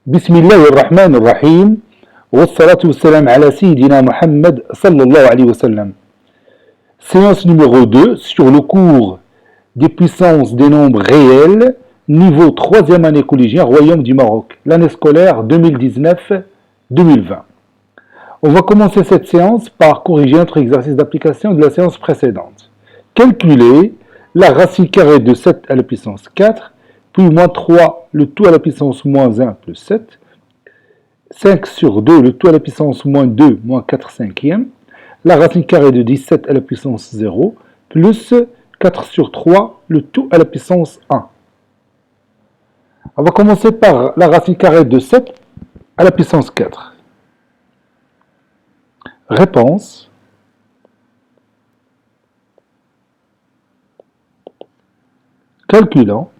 بسم الله الرحمن الرحيم والصلاة والسلام على سيدنا Muhammad sallallahu alayhi wa sallam. Séance numéro 2 sur le cours des puissances des nombres réels, niveau 3e année collégienne, Royaume du Maroc, l'année scolaire 2019-2020. On va commencer cette séance par corriger notre exercice d'application de la séance précédente. Calculer la racine carrée de 7 à la puissance 4, puis moins 3, le tout à la puissance moins 1 plus 7, 5 sur 2, le tout à la puissance moins 2, moins 4 cinquièmes, la racine carrée de 17 à la puissance 0, plus 4 sur 3, le tout à la puissance 1. On va commencer par la racine carrée de 7 à la puissance 4. Réponse. Calculant.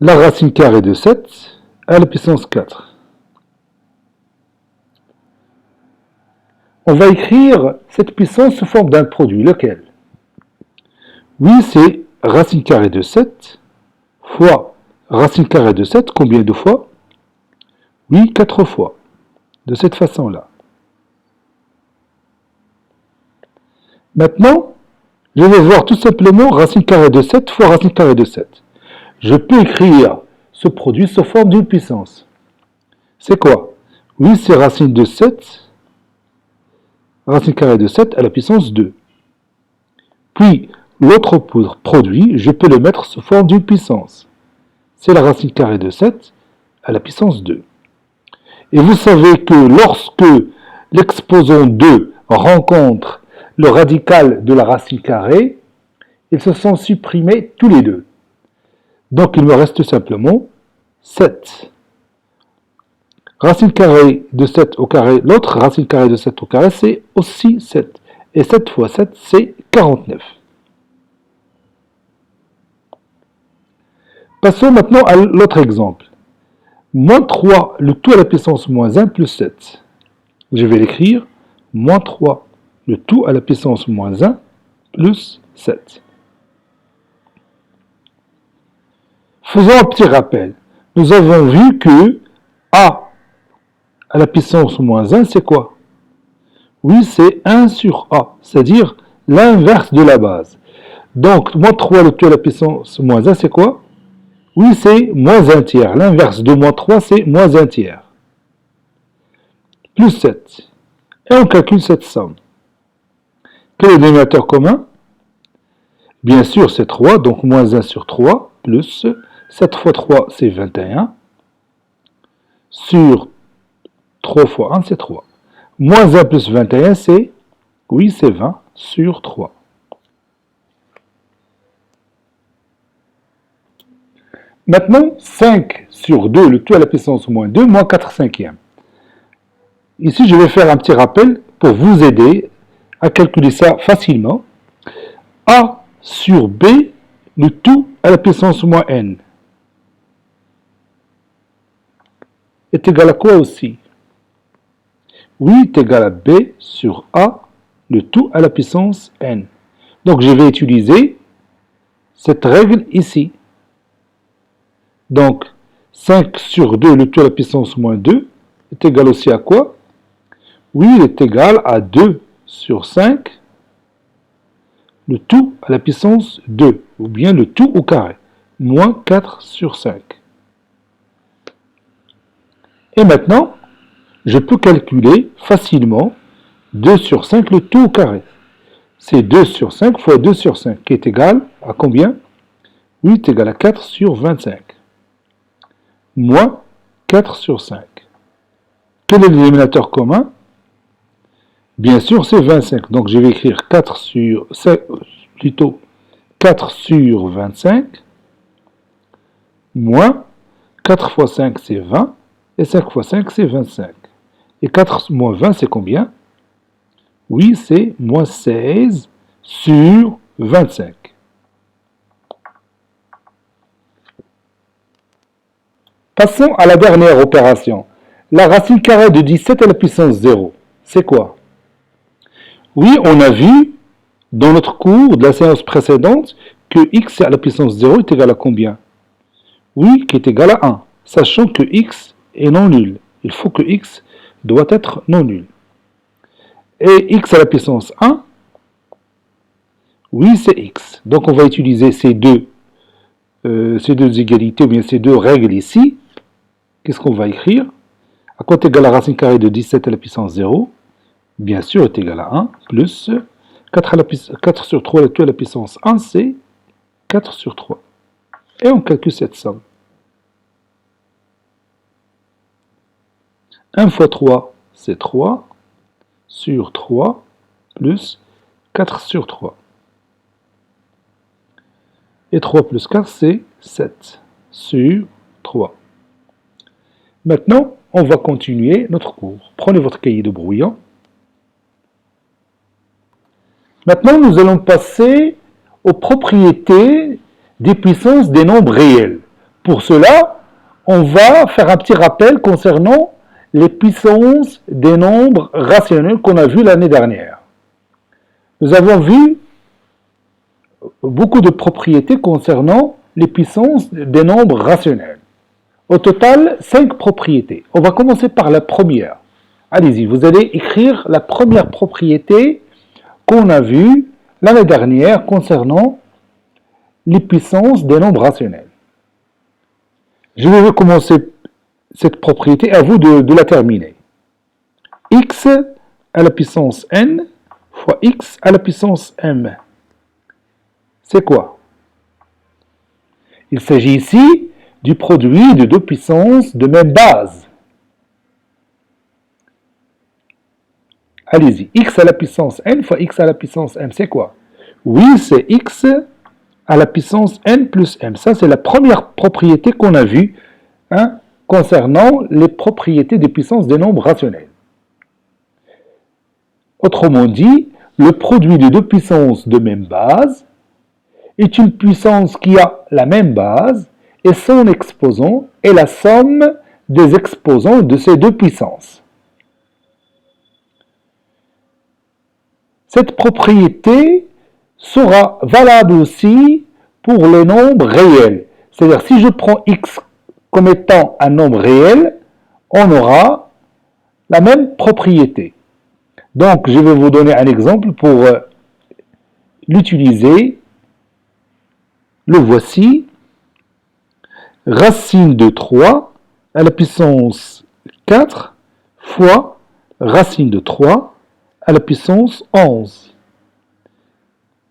La racine carrée de 7 à la puissance 4. On va écrire cette puissance sous forme d'un produit. Lequel? Oui, c'est racine carrée de 7 fois racine carrée de 7. Combien de fois? Oui, 4 fois. De cette façon-là. Maintenant, je vais voir tout simplement racine carrée de 7 fois racine carrée de 7. Je peux écrire ce produit sous forme d'une puissance. C'est quoi? Oui, c'est racine de 7, racine carrée de 7 à la puissance 2. Puis, l'autre produit, je peux le mettre sous forme d'une puissance. C'est la racine carrée de 7 à la puissance 2. Et vous savez que lorsque l'exposant 2 rencontre le radical de la racine carrée, ils se sont supprimés tous les deux. Donc, il me reste tout simplement 7. Racine carrée de 7 au carré, l'autre racine carrée de 7 au carré, c'est aussi 7. Et 7 fois 7, c'est 49. Passons maintenant à l'autre exemple. Moins 3, le tout à la puissance moins 1 plus 7. Je vais l'écrire. Moins 3, le tout à la puissance moins 1 plus 7. Faisons un petit rappel. Nous avons vu que a à la puissance moins 1, c'est quoi? Oui, c'est 1 sur a, c'est-à-dire l'inverse de la base. Donc, moins 3, le tout à la puissance moins 1, c'est quoi? Oui, c'est moins 1 tiers. L'inverse de moins 3, c'est moins 1 tiers. Plus 7. Et on calcule cette somme. Quel est le dénominateur commun? Bien sûr, c'est 3, donc moins 1 sur 3, plus 7 fois 3, c'est 21. Sur 3 fois 1, c'est 3. Moins 1 plus 21, c'est, oui, c'est 20 sur 3. Maintenant, 5 sur 2, le tout à la puissance moins 2, moins 4 cinquièmes. Ici, je vais faire un petit rappel pour vous aider à calculer ça facilement. A sur B, le tout à la puissance moins n, est égal à quoi aussi? Oui, est égal à B sur A, le tout à la puissance n. Donc, je vais utiliser cette règle ici. Donc, 5 sur 2, le tout à la puissance moins 2, est égal aussi à quoi? Oui, il est égal à 2 sur 5, le tout à la puissance 2, ou bien le tout au carré, moins 4 sur 5. Et maintenant, je peux calculer facilement 2 sur 5, le tout au carré. C'est 2 sur 5 fois 2 sur 5, qui est égal à combien? Oui, est égal à 4 sur 25. Moins 4 sur 5. Quel est le dénominateur commun? Bien sûr, c'est 25. Donc, je vais écrire 4 sur 5, plutôt 4 sur 25, moins 4 fois 5, c'est 20, et 5 fois 5, c'est 25. Et 4 moins 20, c'est combien? Oui, c'est moins 16 sur 25. Passons à la dernière opération. La racine carrée de 17 à la puissance 0. C'est quoi? Oui, on a vu dans notre cours de la séance précédente que x à la puissance 0 est égal à combien? Oui, qui est égal à 1, sachant que x est non nul. Il faut que x doit être non nul. Et x à la puissance 1, oui, c'est x. Donc on va utiliser ces deux égalités, ou bien ces deux règles ici. Qu'est-ce qu'on va écrire? A quoi est égal à racine carrée de 17 à la puissance 0, bien sûr, est égal à 1, plus 4 sur 3 à la puissance 1, c'est 4 sur 3. Et on calcule cette somme. 1 fois 3, c'est 3, sur 3, plus 4 sur 3. Et 3 plus 4, c'est 7 sur 3. Maintenant, on va continuer notre cours. Prenez votre cahier de brouillon. Maintenant, nous allons passer aux propriétés des puissances des nombres réels. Pour cela, on va faire un petit rappel concernant les puissances des nombres rationnels qu'on a vus l'année dernière. Nous avons vu beaucoup de propriétés concernant les puissances des nombres rationnels. Au total, 5 propriétés. On va commencer par la première. Allez-y, vous allez écrire la première propriété qu'on a vue l'année dernière concernant les puissances des nombres rationnels. Je vais commencer cette propriété, à vous de la terminer. X à la puissance n fois x à la puissance m. C'est quoi? Il s'agit ici du produit de deux puissances de même base. Allez-y, x à la puissance n fois x à la puissance m, c'est quoi? Oui, c'est x à la puissance n plus m. Ça, c'est la première propriété qu'on a vue concernant les propriétés des puissances des nombres rationnels. Autrement dit, le produit de deux puissances de même base est une puissance qui a la même base et son exposant est la somme des exposants de ces deux puissances. Cette propriété sera valable aussi pour les nombres réels. C'est-à-dire, si je prends x comme étant un nombre réel, on aura la même propriété. Donc, je vais vous donner un exemple pour l'utiliser. Le voici. Racine de 3 à la puissance 4 fois racine de 3 à la puissance 11.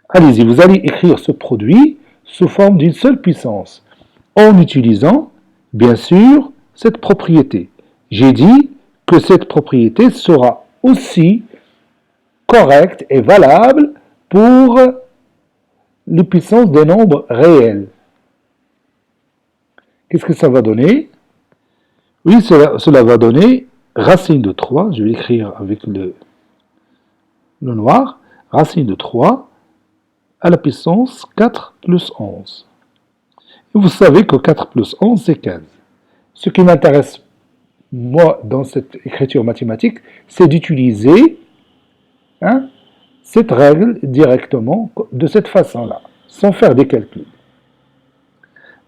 Allez-y, vous allez écrire ce produit sous forme d'une seule puissance, en utilisant, bien sûr, cette propriété. J'ai dit que cette propriété sera aussi correcte et valable pour les puissances des nombres réels. Qu'est-ce que ça va donner? Oui, cela va donner racine de 3, je vais l'écrire avec le noir, racine de 3 à la puissance 4 plus 11. Et vous savez que 4 plus 11, c'est 15. Ce qui m'intéresse, moi, dans cette écriture mathématique, c'est d'utiliser cette règle directement de cette façon-là, sans faire des calculs.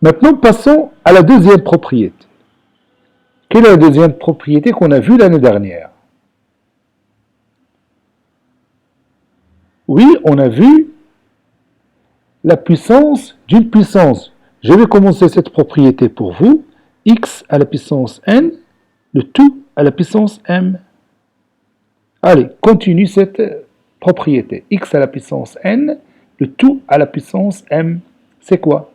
Maintenant, passons à la deuxième propriété. Quelle est la deuxième propriété qu'on a vue l'année dernière? Oui, on a vu la puissance d'une puissance. Je vais commencer cette propriété pour vous. X à la puissance n, le tout à la puissance m. Allez, continue cette propriété. X à la puissance n, le tout à la puissance m. C'est quoi?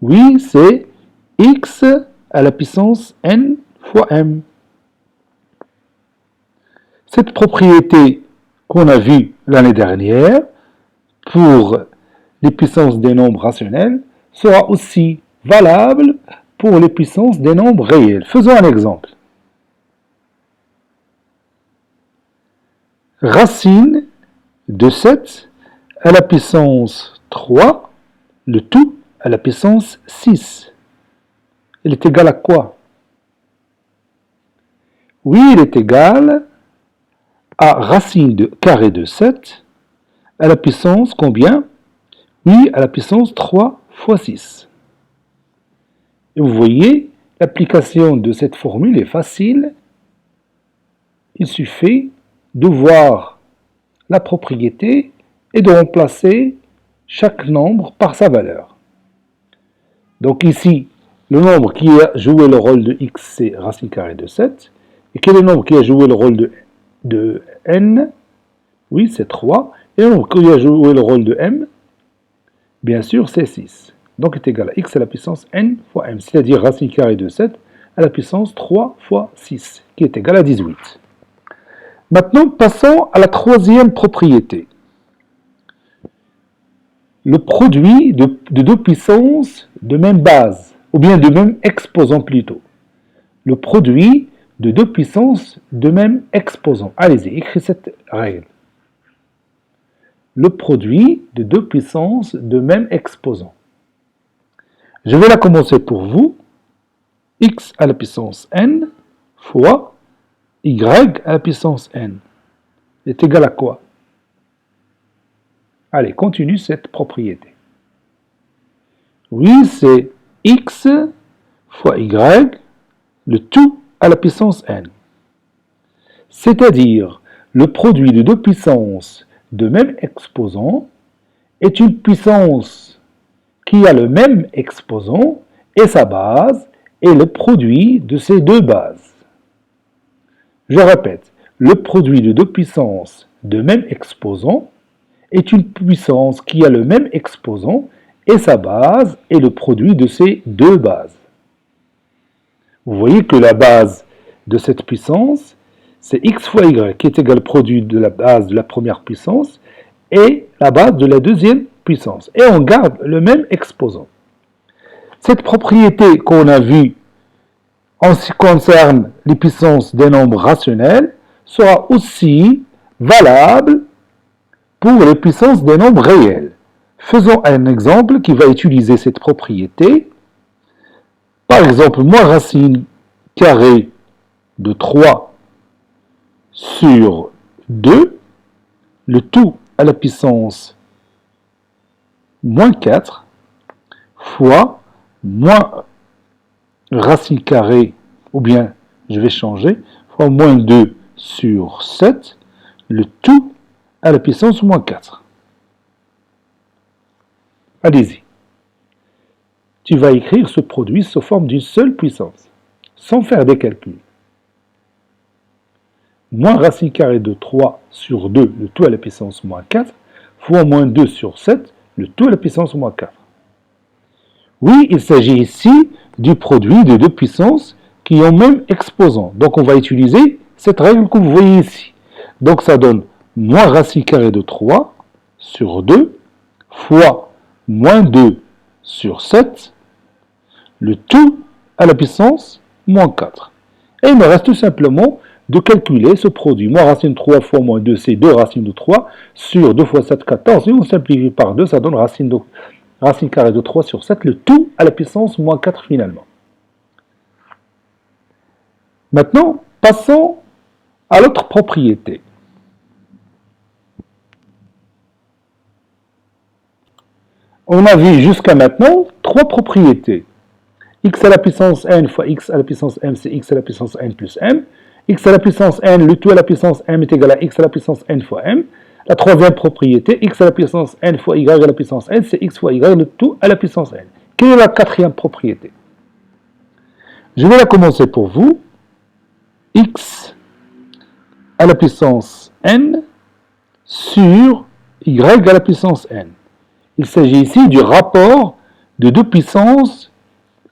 Oui, c'est x à la puissance n fois m. Cette propriété qu'on a vue l'année dernière pour les puissances des nombres rationnels sera aussi valable pour les puissances des nombres réels. Faisons un exemple. Racine de 7 à la puissance 3, le tout à la puissance 6. Il est égal à quoi? Oui, il est égal à racine de carré de 7 à la puissance combien? Oui, à la puissance 3 fois 6. Et vous voyez, l'application de cette formule est facile. Il suffit de voir la propriété et de remplacer chaque nombre par sa valeur. Donc ici, le nombre qui a joué le rôle de x, c'est racine carrée de 7. Et quel est le nombre qui a joué le rôle de n? Oui, c'est 3. Et le nombre qui a joué le rôle de m, bien sûr, c'est 6. Donc est égal à x à la puissance n fois m, c'est-à-dire racine carrée de 7 à la puissance 3 fois 6, qui est égal à 18. Maintenant, passons à la troisième propriété. Le produit de deux puissances de même base, ou bien de même exposant plutôt. Le produit de deux puissances de même exposant. Allez-y, écrivez cette règle. Le produit de deux puissances de même exposant. Je vais la commencer pour vous. X à la puissance n fois y à la puissance n est égal à quoi? Allez, continue cette propriété. Oui, c'est x fois y, le tout à la puissance n. C'est-à-dire, le produit de deux puissances de même exposant est une puissance qui a le même exposant et sa base est le produit de ces deux bases. Je répète, le produit de deux puissances de même exposant est une puissance qui a le même exposant et sa base est le produit de ces deux bases. Vous voyez que la base de cette puissance, c'est x fois y, qui est égal au produit de la base de la première puissance et la base de la deuxième puissance. Et on garde le même exposant. Cette propriété qu'on a vue en ce qui concerne les puissances des nombres rationnels sera aussi valable pour les puissances des nombres réels. Faisons un exemple qui va utiliser cette propriété. Par exemple, moins racine carrée de 3 sur 2, le tout à la puissance moins 4, fois moins racine carrée, ou bien je vais changer, fois moins 2 sur 7, le tout à la puissance moins 4. Allez-y. Tu vas écrire ce produit sous forme d'une seule puissance, sans faire des calculs. Moins racine carrée de 3 sur 2, le tout à la puissance moins 4, fois moins 2 sur 7, le tout à la puissance moins 4. Oui, il s'agit ici du produit de deux puissances qui ont même exposant. Donc on va utiliser cette règle que vous voyez ici. Donc ça donne moins racine carrée de 3 sur 2 fois moins 2 sur 7, le tout à la puissance moins 4. Et il me reste tout simplement de calculer ce produit. Moins racine de 3 fois moins 2, c'est 2 racines de 3, sur 2 fois 7, 14. Et on simplifie par 2, ça donne racine carrée de 3 sur 7, le tout à la puissance moins 4 finalement. Maintenant, passons à l'autre propriété. On a vu jusqu'à maintenant 3 propriétés. X à la puissance n fois x à la puissance m, c'est x à la puissance n plus m. X à la puissance n, le tout à la puissance m est égal à x à la puissance n fois m. La troisième propriété, x à la puissance n fois y à la puissance n, c'est x fois y, le tout à la puissance n. Quelle est la quatrième propriété? Je vais la commencer pour vous. X à la puissance n sur y à la puissance n. Il s'agit ici du rapport de deux puissances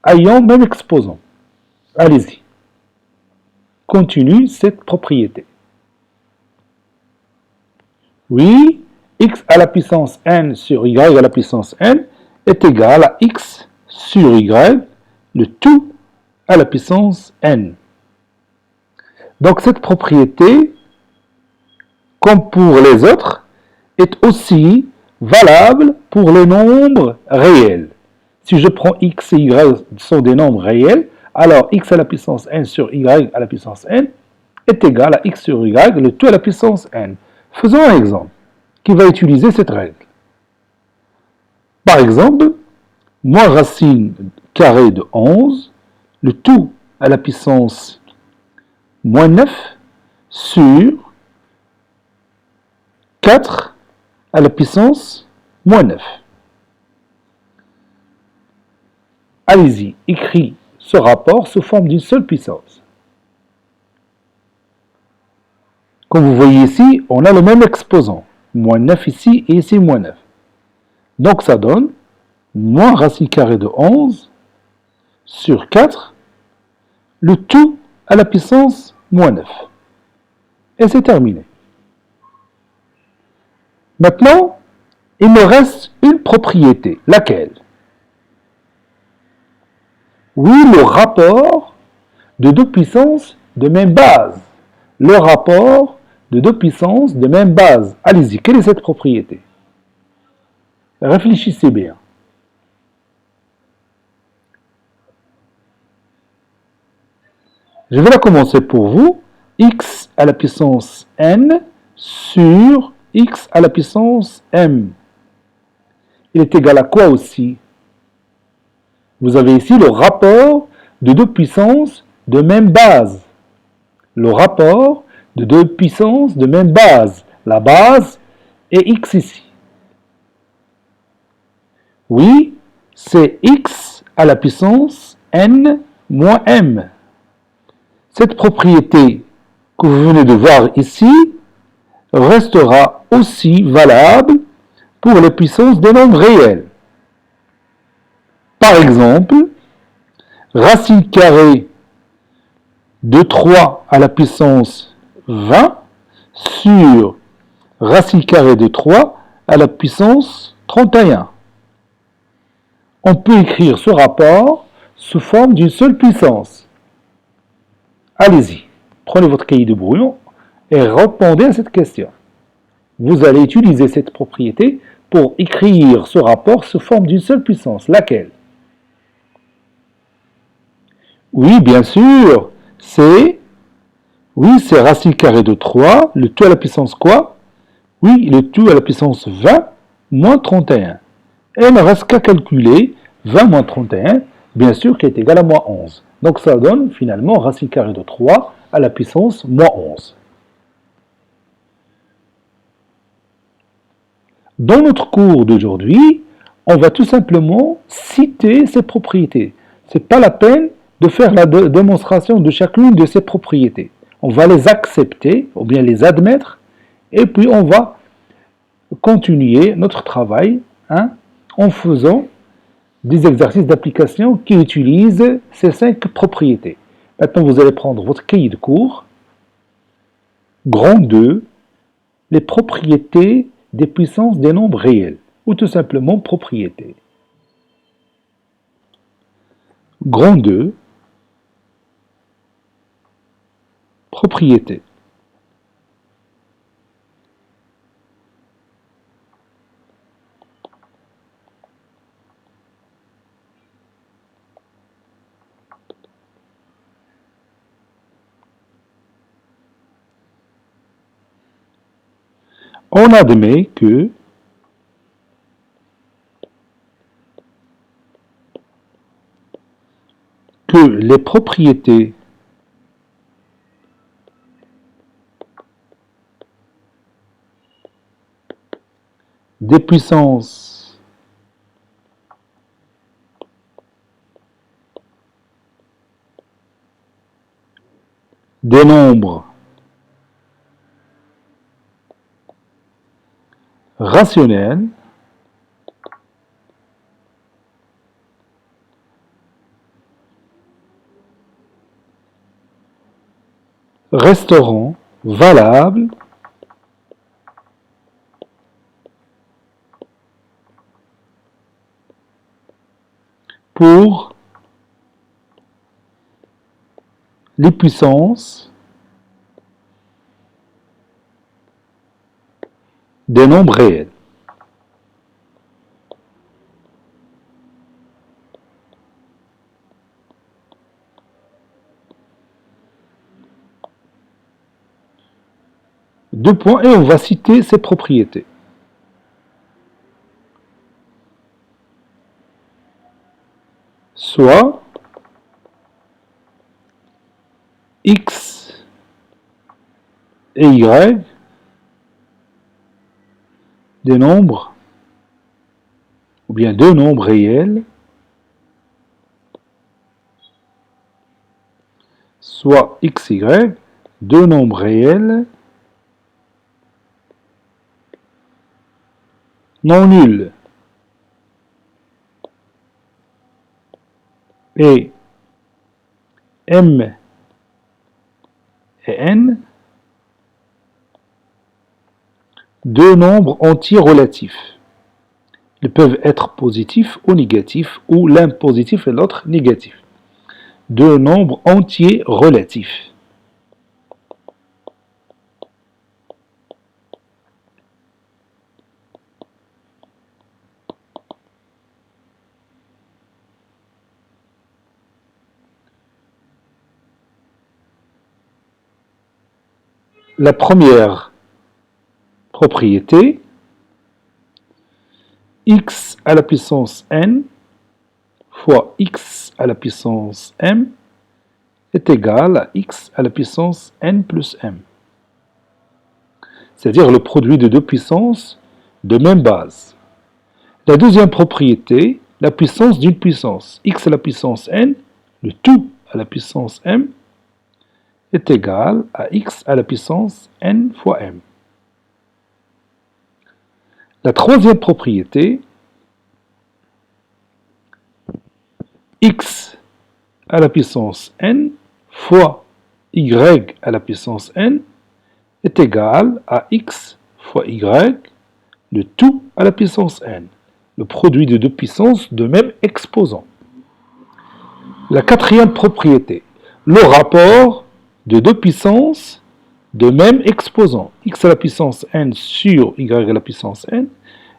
ayant même exposant. Allez-y. Continue cette propriété. Oui, x à la puissance n sur y à la puissance n est égal à x sur y, le tout à la puissance n. Donc cette propriété, comme pour les autres, est aussi valable pour les nombres réels. Si je prends x et y sont des nombres réels, alors x à la puissance n sur y à la puissance n est égal à x sur y, le tout à la puissance n. Faisons un exemple qui va utiliser cette règle. Par exemple, moins racine carrée de 11, le tout à la puissance moins 9 sur 4 à la puissance moins 9. Allez-y, écris ce rapport sous forme d'une seule puissance. Comme vous voyez ici, on a le même exposant. Moins 9 ici et ici moins 9. Donc ça donne moins racine carrée de 11 sur 4, le tout à la puissance moins 9. Et c'est terminé. Maintenant, il me reste une propriété. Laquelle? Oui, le rapport de deux puissances de même base. Le rapport de deux puissances de même base. Allez-y, quelle est cette propriété? Réfléchissez bien. Je vais la commencer pour vous. X à la puissance n sur x à la puissance m. Il est égal à quoi aussi? Vous avez ici le rapport de deux puissances de même base. Le rapport de deux puissances de même base. La base est x ici. Oui, c'est x à la puissance n moins m. Cette propriété que vous venez de voir ici restera aussi valable pour les puissances des nombres réels. Par exemple, racine carrée de 3 à la puissance 20 sur racine carrée de 3 à la puissance 31. On peut écrire ce rapport sous forme d'une seule puissance. Allez-y, prenez votre cahier de brouillon et répondez à cette question. Vous allez utiliser cette propriété pour écrire ce rapport sous forme d'une seule puissance. Laquelle? Oui, bien sûr, c'est racine carrée de 3, le tout à la puissance quoi? Oui, le tout à la puissance 20 moins 31. Et il ne reste qu'à calculer 20 moins 31, bien sûr, qui est égal à moins 11. Donc ça donne finalement racine carrée de 3 à la puissance moins 11. Dans notre cours d'aujourd'hui, on va tout simplement citer ces propriétés. Ce n'est pas la peine de faire la démonstration de chacune de ces propriétés. On va les accepter ou bien les admettre et puis on va continuer notre travail en faisant des exercices d'application qui utilisent ces 5 propriétés. Maintenant, vous allez prendre votre cahier de cours, grand 2, les propriétés des puissances des nombres réels, ou tout simplement propriétés. Grand 2, propriétés. On admet que les propriétés des puissances des nombres rationnels resteront valables pour les puissances des nombres réels. Deux points, et on va citer ses propriétés. Soit x et y des nombres, ou bien deux nombres réels, soit x, y, deux nombres réels non nuls. Et m et n, deux nombres entiers relatifs. Ils peuvent être positifs ou négatifs, ou l'un positif et l'autre négatif. Deux nombres entiers relatifs. La première propriété, x à la puissance n fois x à la puissance m est égal à x à la puissance n plus m. C'est-à-dire le produit de deux puissances de même base. La deuxième propriété, la puissance d'une puissance, x à la puissance n, le tout à la puissance m, est égal à x à la puissance n fois m. La troisième propriété, x à la puissance n fois y à la puissance n est égal à x fois y, le tout à la puissance n, le produit de deux puissances de même exposant. La quatrième propriété, le rapport de deux puissances de même exposant, x à la puissance n sur y à la puissance n,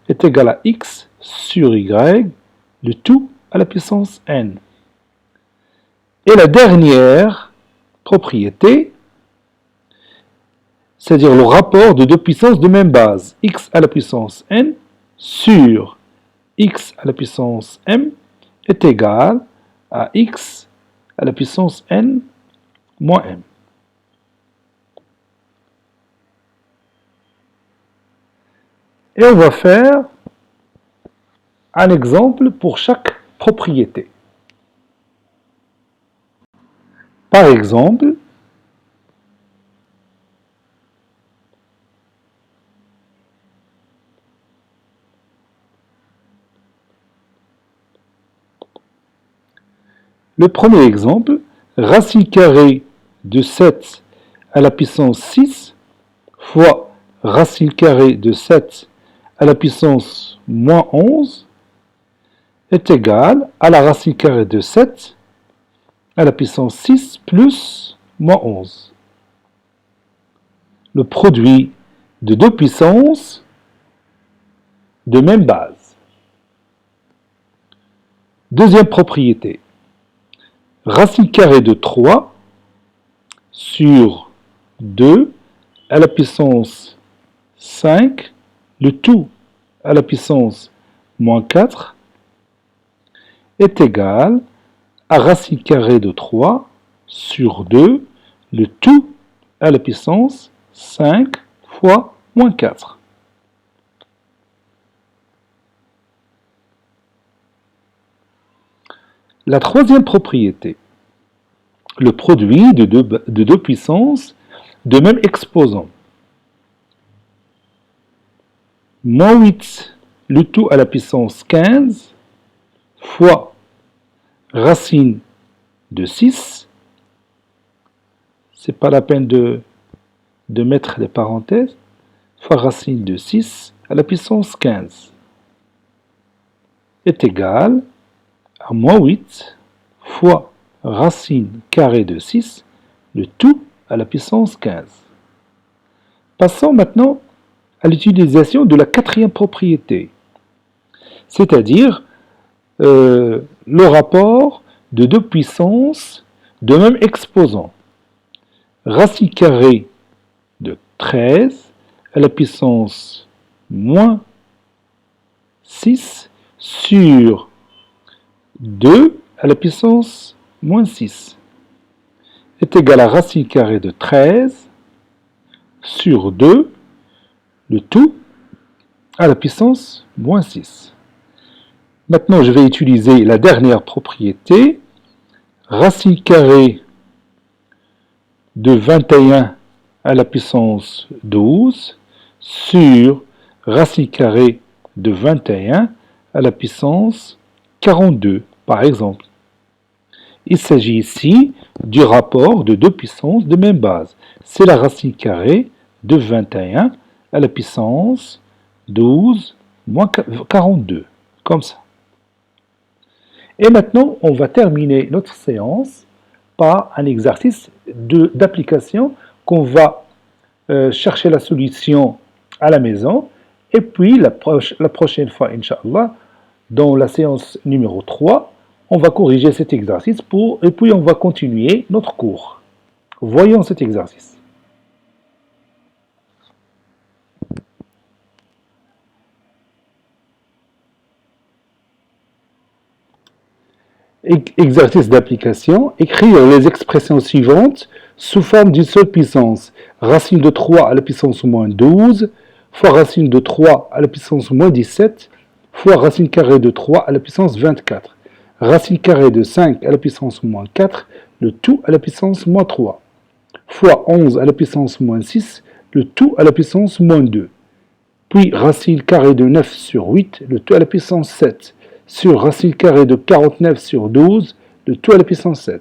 est égal à x sur y, le tout à la puissance n. Et la dernière propriété, c'est-à-dire le rapport de deux puissances de même base, x à la puissance n sur x à la puissance m, est égal à x à la puissance n moins m. Et on va faire un exemple pour chaque propriété. Par exemple, le premier exemple, racine carrée de 7 à la puissance 6 fois racine carrée de 7 à la puissance moins 11 est égal à la racine carrée de 7 à la puissance 6 plus moins 11. Le produit de deux puissances de même base. Deuxième propriété. Racine carrée de 3 sur 2 à la puissance 5, le tout à la puissance moins 4, est égal à racine carrée de 3 sur 2, le tout à la puissance 5 fois moins 4. La troisième propriété, le produit de deux puissances de même exposant. Moins 8, le tout à la puissance 15, fois racine de 6. C'est pas la peine de mettre des parenthèses. Fois racine de 6 à la puissance 15 est égal à moins 8 fois racine carrée de 6, le tout à la puissance 15. Passons maintenant à l'utilisation de la quatrième propriété, c'est-à-dire le rapport de deux puissances de même exposant. Racine carrée de 13 à la puissance moins 6 sur 2 à la puissance moins 6 est égal à racine carrée de 13 sur 2, le tout à la puissance moins 6. Maintenant, je vais utiliser la dernière propriété, racine carrée de 21 à la puissance 12 sur racine carrée de 21 à la puissance 42, par exemple. Il s'agit ici du rapport de deux puissances de même base. C'est la racine carrée de 21 à la puissance 12 moins 42, comme ça. Et maintenant, on va terminer notre séance par un exercice d'application qu'on va chercher la solution à la maison. Et puis, la prochaine fois, Inch'Allah, dans la séance numéro 3, on va corriger cet exercice et puis on va continuer notre cours. Voyons cet exercice. Exercice d'application. Écrire les expressions suivantes sous forme d'une seule puissance. Racine de 3 à la puissance moins 12, fois racine de 3 à la puissance moins 17, fois racine carrée de 3 à la puissance 24. Racine carrée de 5 à la puissance moins 4, le tout à la puissance moins 3. Fois 11 à la puissance moins 6, le tout à la puissance moins 2. Puis racine carrée de 9 sur 8, le tout à la puissance 7. Sur racine carrée de 49 sur 12, le tout à la puissance 7.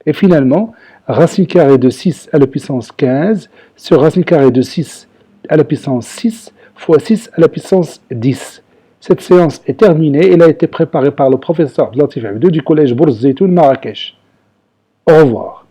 Et finalement, racine carrée de 6 à la puissance 15, sur racine carrée de 6 à la puissance 6, fois 6 à la puissance 10. Cette séance est terminée. Elle a été préparée par le professeur Latif Abdou du collège Bourz Zeytoun Marrakech. Au revoir.